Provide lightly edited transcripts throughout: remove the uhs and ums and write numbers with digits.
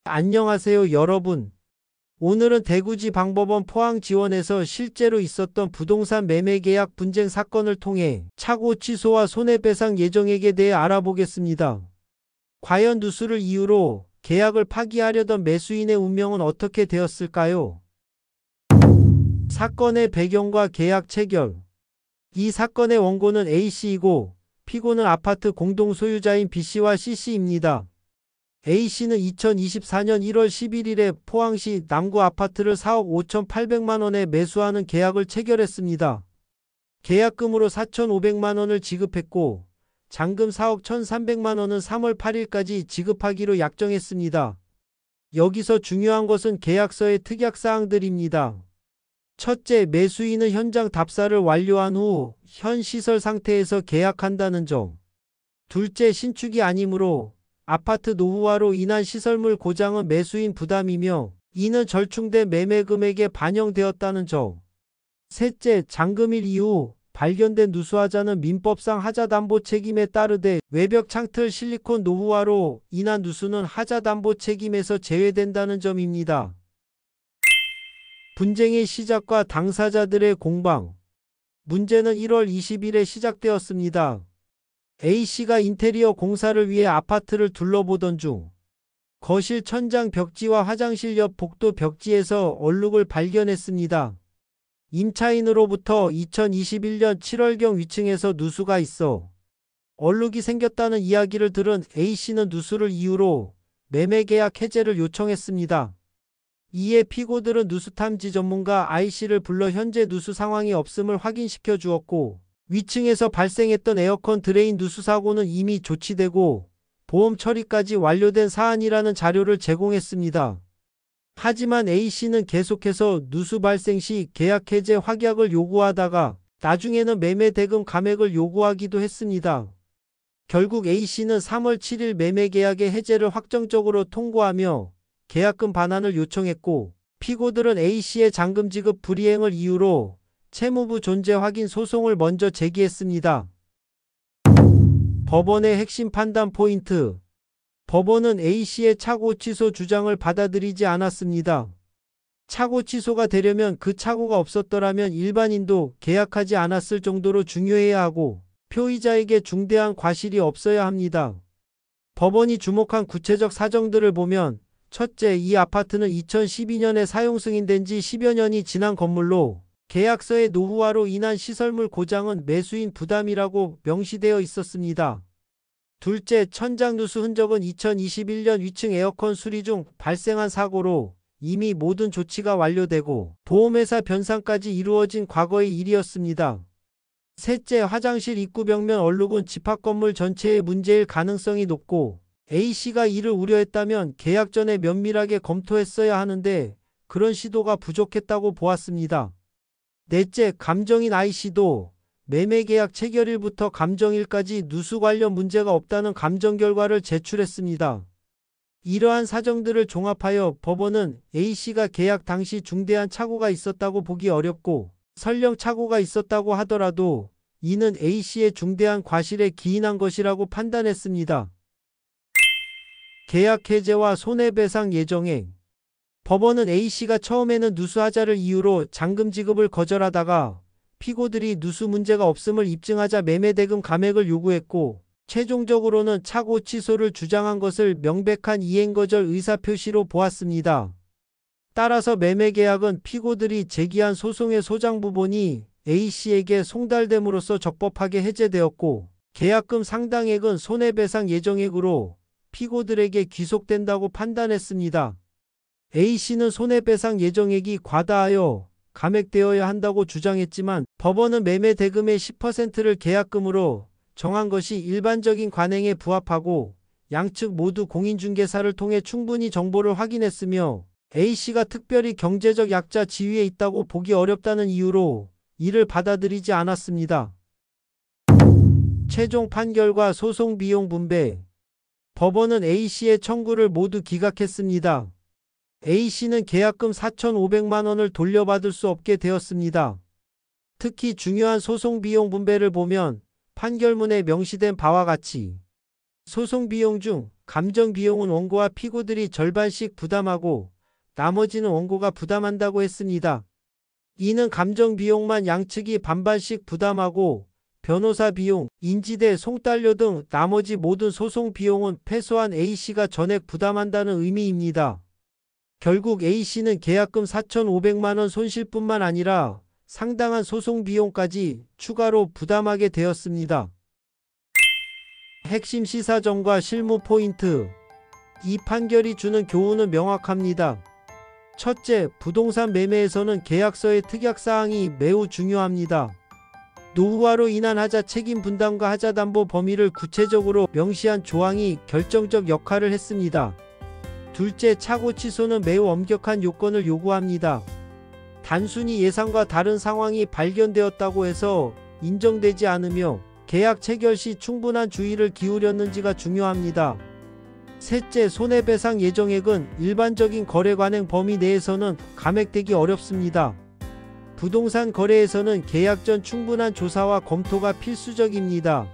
안녕하세요, 여러분. 오늘은 대구지방법원 포항지원에서 실제로 있었던 부동산 매매 계약 분쟁 사건을 통해 차고 취소와 손해배상 예정액에 대해 알아보겠습니다. 과연 누수를 이유로 계약을 파기하려던 매수인의 운명은 어떻게 되었을까요? 사건의 배경과 계약 체결. 이 사건의 원고는 A씨이고 피고는 아파트 공동소유자인 B씨와 C씨입니다. A씨는 2024년 1월 11일에 포항시 남구 아파트를 4억 5,800만 원에 매수하는 계약을 체결했습니다. 계약금으로 4,500만 원을 지급했고 잔금 4억 1,300만 원은 3월 8일까지 지급하기로 약정했습니다. 여기서 중요한 것은 계약서의 특약사항들입니다. 첫째, 매수인은 현장 답사를 완료한 후 현 시설 상태에서 계약한다는 점. 둘째, 신축이 아니므로 아파트 노후화로 인한 시설물 고장은 매수인 부담이며 이는 절충된 매매 금액에 반영되었다는 점. 셋째, 잔금일 이후 발견된 누수하자는 민법상 하자담보 책임에 따르되 외벽 창틀 실리콘 노후화로 인한 누수는 하자담보 책임에서 제외된다는 점입니다. 분쟁의 시작과 당사자들의 공방. 문제는 1월 20일에 시작되었습니다. A씨가 인테리어 공사를 위해 아파트를 둘러보던 중 거실 천장 벽지와 화장실 옆 복도 벽지에서 얼룩을 발견했습니다. 임차인으로부터 2021년 7월경 위층에서 누수가 있어 얼룩이 생겼다는 이야기를 들은 A씨는 누수를 이유로 매매계약 해제를 요청했습니다. 이에 피고들은 누수탐지 전문가 I씨를 불러 현재 누수 상황이 없음을 확인시켜 주었고 위층에서 발생했던 에어컨 드레인 누수 사고는 이미 조치되고 보험 처리까지 완료된 사안이라는 자료를 제공했습니다. 하지만 A씨는 계속해서 누수 발생 시 계약 해제 확약을 요구하다가 나중에는 매매 대금 감액을 요구하기도 했습니다. 결국 A씨는 3월 7일 매매 계약의 해제를 확정적으로 통고하며 계약금 반환을 요청했고 피고들은 A씨의 잔금 지급 불이행을 이유로 채무부 존재 확인 소송을 먼저 제기했습니다. 법원의 핵심 판단 포인트. 법원은 A씨의 차고 취소 주장을 받아들이지 않았습니다. 차고 취소가 되려면 그 차고가 없었더라면 일반인도 계약하지 않았을 정도로 중요해야 하고 표의자에게 중대한 과실이 없어야 합니다. 법원이 주목한 구체적 사정들을 보면 첫째, 이 아파트는 2012년에 사용 승인된 지 10여 년이 지난 건물로 계약서의 노후화로 인한 시설물 고장은 매수인 부담이라고 명시되어 있었습니다. 둘째, 천장 누수 흔적은 2021년 위층 에어컨 수리 중 발생한 사고로 이미 모든 조치가 완료되고 보험회사 변상까지 이루어진 과거의 일이었습니다. 셋째, 화장실 입구 벽면 얼룩은 집합건물 전체의 문제일 가능성이 높고 A씨가 이를 우려했다면 계약 전에 면밀하게 검토했어야 하는데 그런 시도가 부족했다고 보았습니다. 넷째, 감정인 I씨도 매매계약 체결일부터 감정일까지 누수 관련 문제가 없다는 감정 결과를 제출했습니다. 이러한 사정들을 종합하여 법원은 A씨가 계약 당시 중대한 착오가 있었다고 보기 어렵고 설령 착오가 있었다고 하더라도 이는 A씨의 중대한 과실에 기인한 것이라고 판단했습니다. 계약 해제와 손해배상 예정액. 법원은 A씨가 처음에는 누수하자를 이유로 잔금 지급을 거절하다가 피고들이 누수 문제가 없음을 입증하자 매매대금 감액을 요구했고 최종적으로는 차고 취소를 주장한 것을 명백한 이행거절 의사표시로 보았습니다. 따라서 매매계약은 피고들이 제기한 소송의 소장 부분이 A씨에게 송달됨으로써 적법하게 해제되었고 계약금 상당액은 손해배상 예정액으로 피고들에게 귀속된다고 판단했습니다. A씨는 손해배상 예정액이 과다하여 감액되어야 한다고 주장했지만 법원은 매매 대금의 10%를 계약금으로 정한 것이 일반적인 관행에 부합하고 양측 모두 공인중개사를 통해 충분히 정보를 확인했으며 A씨가 특별히 경제적 약자 지위에 있다고 보기 어렵다는 이유로 이를 받아들이지 않았습니다. 최종 판결과 소송 비용 분배. 법원은 A씨의 청구를 모두 기각했습니다. A씨는 계약금 4,500만 원을 돌려받을 수 없게 되었습니다. 특히 중요한 소송 비용 분배를 보면 판결문에 명시된 바와 같이 소송 비용 중 감정 비용은 원고와 피고들이 절반씩 부담하고 나머지는 원고가 부담한다고 했습니다. 이는 감정 비용만 양측이 반반씩 부담하고 변호사 비용, 인지대, 송달료 등 나머지 모든 소송 비용은 패소한 A씨가 전액 부담한다는 의미입니다. 결국 A씨는 계약금 4,500만 원 손실뿐만 아니라 상당한 소송 비용까지 추가로 부담하게 되었습니다. 핵심 시사점과 실무 포인트. 이 판결이 주는 교훈은 명확합니다. 첫째, 부동산 매매에서는 계약서의 특약사항이 매우 중요합니다. 노후화로 인한 하자 책임 분담과 하자 담보 범위를 구체적으로 명시한 조항이 결정적 역할을 했습니다. 둘째, 차고 취소는 매우 엄격한 요건을 요구합니다. 단순히 예상과 다른 상황이 발견되었다고 해서 인정되지 않으며 계약 체결 시 충분한 주의를 기울였는지가 중요합니다. 셋째, 손해배상 예정액은 일반적인 거래 관행 범위 내에서는 감액되기 어렵습니다. 부동산 거래에서는 계약 전 충분한 조사와 검토가 필수적입니다.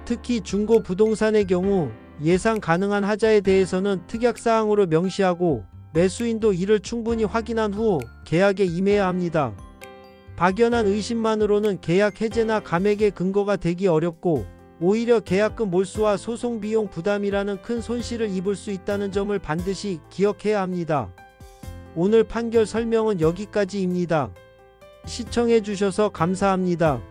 특히 중고 부동산의 경우 예상 가능한 하자에 대해서는 특약사항으로 명시하고 매수인도 이를 충분히 확인한 후 계약에 임해야 합니다. 박연한 의심만으로는 계약 해제나 감액의 근거가 되기 어렵고 오히려 계약금 몰수와 소송 비용 부담이라는 큰 손실을 입을 수 있다는 점을 반드시 기억해야 합니다. 오늘 판결 설명은 여기까지입니다. 시청해 주셔서 감사합니다.